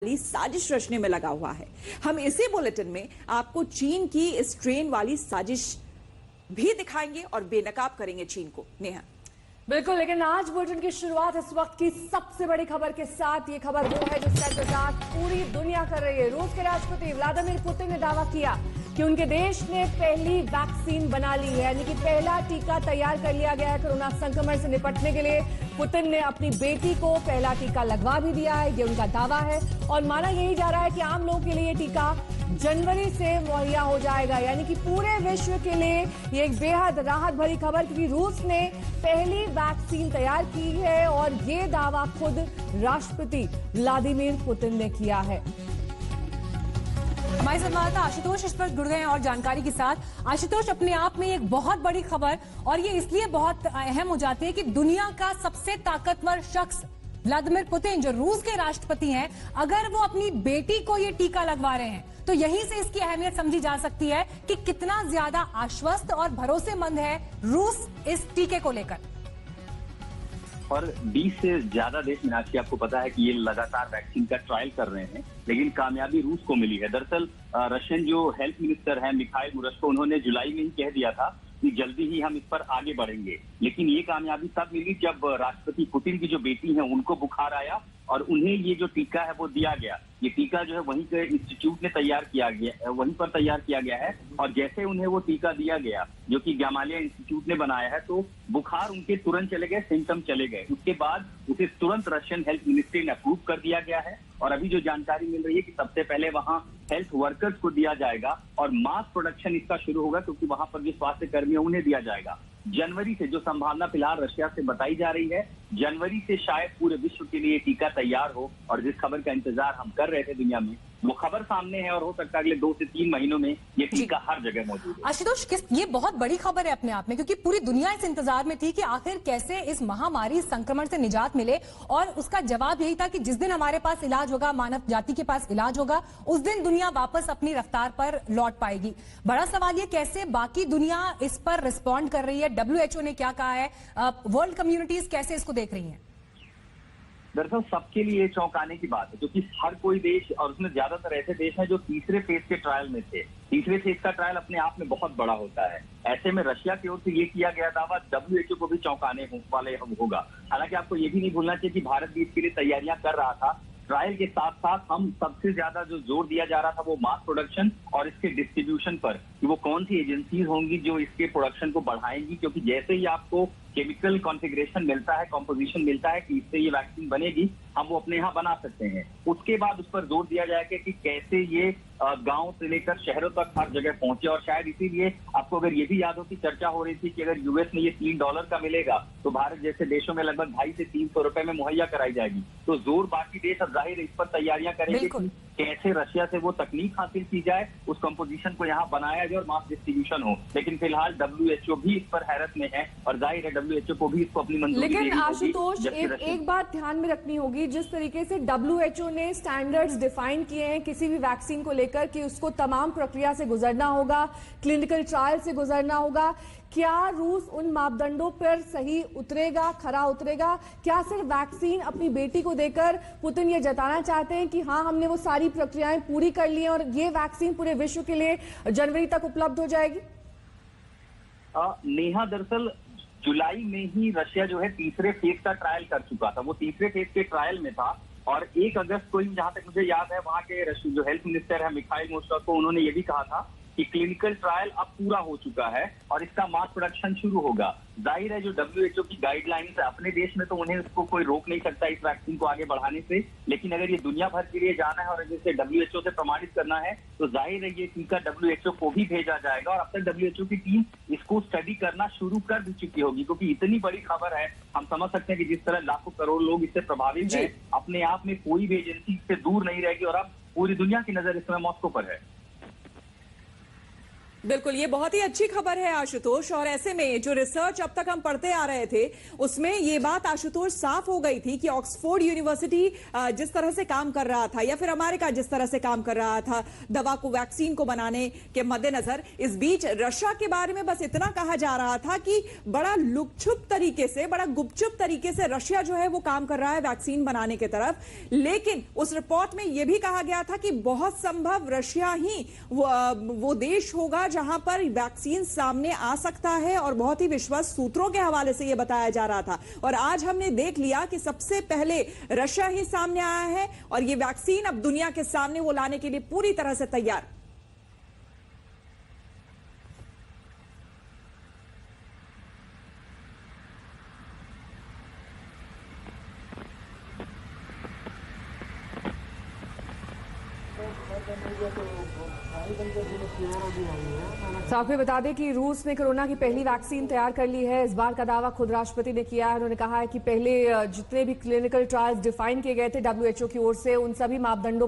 वाली साजिश रचने में लगा हुआ है। हम इसी बुलेटिन में आपको चीन की इस ट्रेन वाली साजिश भी दिखाएंगे और बेनकाब करेंगे चीन को। नेहा बिल्कुल, लेकिन आज बुलेटिन की शुरुआत इस वक्त की सबसे बड़ी खबर के साथ। ये खबर वो है जो सर पूरी दुनिया कर रही है। रूस के राष्ट्रपति व्लादिमीर पुतिन ने दावा किया कि उनके देश ने पहली वैक्सीन बना ली है, यानी कि पहला टीका तैयार कर लिया गया है कोरोना संक्रमण से निपटने के लिए। पुतिन ने अपनी बेटी को पहला टीका लगवा भी दिया है, ये उनका दावा है। और माना यही जा रहा है कि आम लोगों के लिए टीका जनवरी से मुहैया हो जाएगा, यानी कि पूरे विश्व के लिए ये एक बेहद राहत भरी खबर, क्योंकि रूस ने पहली वैक्सीन तैयार की है और ये दावा खुद राष्ट्रपति व्लादिमीर पुतिन ने किया है। हमारे संवाददाता आशुतोष इस पर जुड़ गए हैं और जानकारी के साथ। आशुतोष, अपने आप में एक बहुत बड़ी खबर, और ये इसलिए बहुत अहम हो जाती है कि दुनिया का सबसे ताकतवर शख्स व्लादिमीर पुतिन, जो रूस के राष्ट्रपति हैं, अगर वो अपनी बेटी को ये टीका लगवा रहे हैं तो यहीं से इसकी अहमियत समझी जा सकती है कि कितना ज्यादा आश्वस्त और भरोसेमंद है रूस इस टीके को लेकर। और 20 से ज्यादा देश मीनाक्षी, आपको पता है कि ये लगातार वैक्सीन का ट्रायल कर रहे हैं, लेकिन कामयाबी रूस को मिली है। दरअसल रशियन जो हेल्थ मिनिस्टर है मिखाइल मुरशको, उन्होंने जुलाई में ही कह दिया था कि जल्दी ही हम इस पर आगे बढ़ेंगे, लेकिन ये कामयाबी तब मिली जब राष्ट्रपति पुतिन की जो बेटी है उनको बुखार आया और उन्हें ये जो टीका है वो दिया गया। ये टीका जो है वहीं के इंस्टीट्यूट ने तैयार किया गया, वहीं पर तैयार किया गया है, और जैसे उन्हें वो टीका दिया गया जो कि गमालिया इंस्टीट्यूट ने बनाया है, तो बुखार उनके तुरंत चले गए, सिम्टम चले गए। उसके बाद उसे तुरंत रशियन हेल्थ मिनिस्ट्री ने अप्रूव कर दिया गया है। और अभी जो जानकारी मिल रही है कि सबसे पहले वहां हेल्थ वर्कर्स को दिया जाएगा और मास प्रोडक्शन इसका शुरू होगा, क्योंकि वहां पर जो स्वास्थ्य कर्मी है उन्हें दिया जाएगा। जनवरी से जो संभावना फिलहाल रशिया से बताई जा रही है, जनवरी से शायद पूरे विश्व के लिए टीका तैयार हो। और जिस खबर का इंतजार हम कर रहे थे दुनिया में, वो खबर सामने है और हो सकता है अगले 2 से 3 महीनों में ये टीका हर जगह मौजूद है। आशुतोष, ये बहुत बड़ी खबर है अपने आप में, क्योंकि पूरी दुनिया इस इंतजार में थी कि आखिर कैसे इस महामारी संक्रमण से निजात मिले, और उसका जवाब यही था कि जिस दिन हमारे पास इलाज होगा, मानव जाति के पास इलाज होगा, उस दिन दुनिया वापस अपनी रफ्तार पर लौट पाएगी। बड़ा सवाल ये कैसे बाकी दुनिया इस पर रिस्पॉन्ड कर रही है, WHO ने क्या कहा है, वर्ल्ड कम्युनिटीज कैसे इसको देख रही है? दरअसल सबके लिए चौंकाने की बात है, क्योंकि हर कोई देश, और उसमें ज्यादातर ऐसे देश हैं जो तीसरे फेज के ट्रायल में थे। तीसरे फेज का ट्रायल अपने आप में बहुत बड़ा होता है। ऐसे में रशिया की ओर से ये किया गया दावा WHO को भी चौंकाने वाले होगा। हालांकि आपको ये भी नहीं भूलना चाहिए कि भारत भी इसके लिए तैयारियां कर रहा था। ट्रायल के साथ साथ हम सबसे ज्यादा जो जोर दिया जा रहा था वो मास प्रोडक्शन और इसके डिस्ट्रीब्यूशन पर, कि वो कौन सी एजेंसीज होंगी जो इसके प्रोडक्शन को बढ़ाएंगी, क्योंकि जैसे ही आपको केमिकल कॉन्फ़िगरेशन मिलता है, कॉम्पोजिशन मिलता है कि इससे ये वैक्सीन बनेगी, हम वो अपने यहाँ बना सकते हैं। उसके बाद उस पर जोर दिया जाएगा कि कैसे ये गांव से लेकर शहरों तक हर जगह पहुंचे। और शायद इसीलिए आपको अगर ये भी याद हो कि चर्चा हो रही थी कि अगर यूएस में ये $3 का मिलेगा तो भारत जैसे देशों में लगभग 250 से 300 रुपए में मुहैया कराई जाएगी। तो जोर बाकी देश अब जाहिर इस पर तैयारियां करेंगे कि कैसे रशिया से वो तकनीक हासिल की जाए, उस कंपोजिशन को यहाँ बनाया जाए और मास डिस्ट्रीब्यूशन हो। लेकिन फिलहाल WHO भी इस पर हैरत में है और जाहिर है WHO को भी इसको अपनी मंजूरी देनी होगी। लेकिन आशुतोष, एक बात ध्यान में रखनी होगी, जिस तरीके से WHO ने स्टैंडर्ड्स डिफाइन किए हैं किसी भी वैक्सीन को लेकर कि उसको तमाम प्रक्रिया से गुजरना होगा, क्लिनिकल ट्रायल से गुजरना होगा, क्या रूस उन मापदंडों पर सही उतरेगा, खरा उतरेगा? क्या सिर्फ वैक्सीन अपनी बेटी को देकर पुतिन ये जताना चाहते हैं कि हाँ, हमने वो सारी प्रक्रियाएं पूरी कर ली हैं और ये वैक्सीन पूरे विश्व के लिए जनवरी तक उपलब्ध हो जाएगी? नेहा, दरअसल जुलाई में ही रशिया जो है तीसरे फेज का ट्रायल कर चुका था। वो तीसरे फेज के ट्रायल में था और 1 अगस्त को ही, जहां तक मुझे याद है, वहां के जो हेल्थ मिनिस्टर है मिखाइल मुरशको, उन्होंने ये भी कहा था कि क्लिनिकल ट्रायल अब पूरा हो चुका है और इसका मास प्रोडक्शन शुरू होगा। जाहिर है जो WHO की गाइडलाइंस है अपने देश में, तो उन्हें उसको कोई रोक नहीं सकता इस वैक्सीन को आगे बढ़ाने से। लेकिन अगर ये दुनिया भर के लिए जाना है और जिसे WHO से प्रमाणित करना है, तो जाहिर है ये टीका WHO को भी भेजा जाएगा। और अब तक WHO की टीम इसको स्टडी करना शुरू कर भी चुकी होगी, क्योंकि इतनी बड़ी खबर है। हम समझ सकते हैं कि जिस तरह लाखों करोड़ लोग इससे प्रभावित हैं, अपने आप में कोई भी एजेंसी इससे दूर नहीं रहेगी। और अब पूरी दुनिया की नजर इस समय मॉस्को पर है। बिल्कुल, ये बहुत ही अच्छी खबर है आशुतोष। और ऐसे में जो रिसर्च अब तक हम पढ़ते आ रहे थे उसमें ये बात आशुतोष साफ हो गई थी कि ऑक्सफोर्ड यूनिवर्सिटी जिस तरह से काम कर रहा था या फिर अमेरिका जिस तरह से काम कर रहा था दवा को, वैक्सीन को बनाने के मद्देनजर, इस बीच रशिया के बारे में बस इतना कहा जा रहा था कि बड़ा लुपछुप तरीके से, बड़ा गुपचुप तरीके से रशिया जो है वो काम कर रहा है वैक्सीन बनाने की तरफ। लेकिन उस रिपोर्ट में यह भी कहा गया था कि बहुत संभव रशिया ही वो देश होगा जहां पर वैक्सीन सामने आ सकता है, और बहुत ही विश्वास सूत्रों के हवाले से यह बताया जा रहा था। और आज हमने देख लिया कि सबसे पहले रशिया ही सामने आया है और यह वैक्सीन अब दुनिया के सामने वो लाने के लिए पूरी तरह से तैयार। साथ में बता दें कि रूस ने कोरोना की पहली वैक्सीन तैयार कर ली है। इस बार का दावा खुद राष्ट्रपति ने किया है। उन्होंने कहा है कि पहले जितने भी क्लिनिकल ट्रायल्स डिफाइन किए गए थे WHO की ओर से, उन सभी मापदंडों पर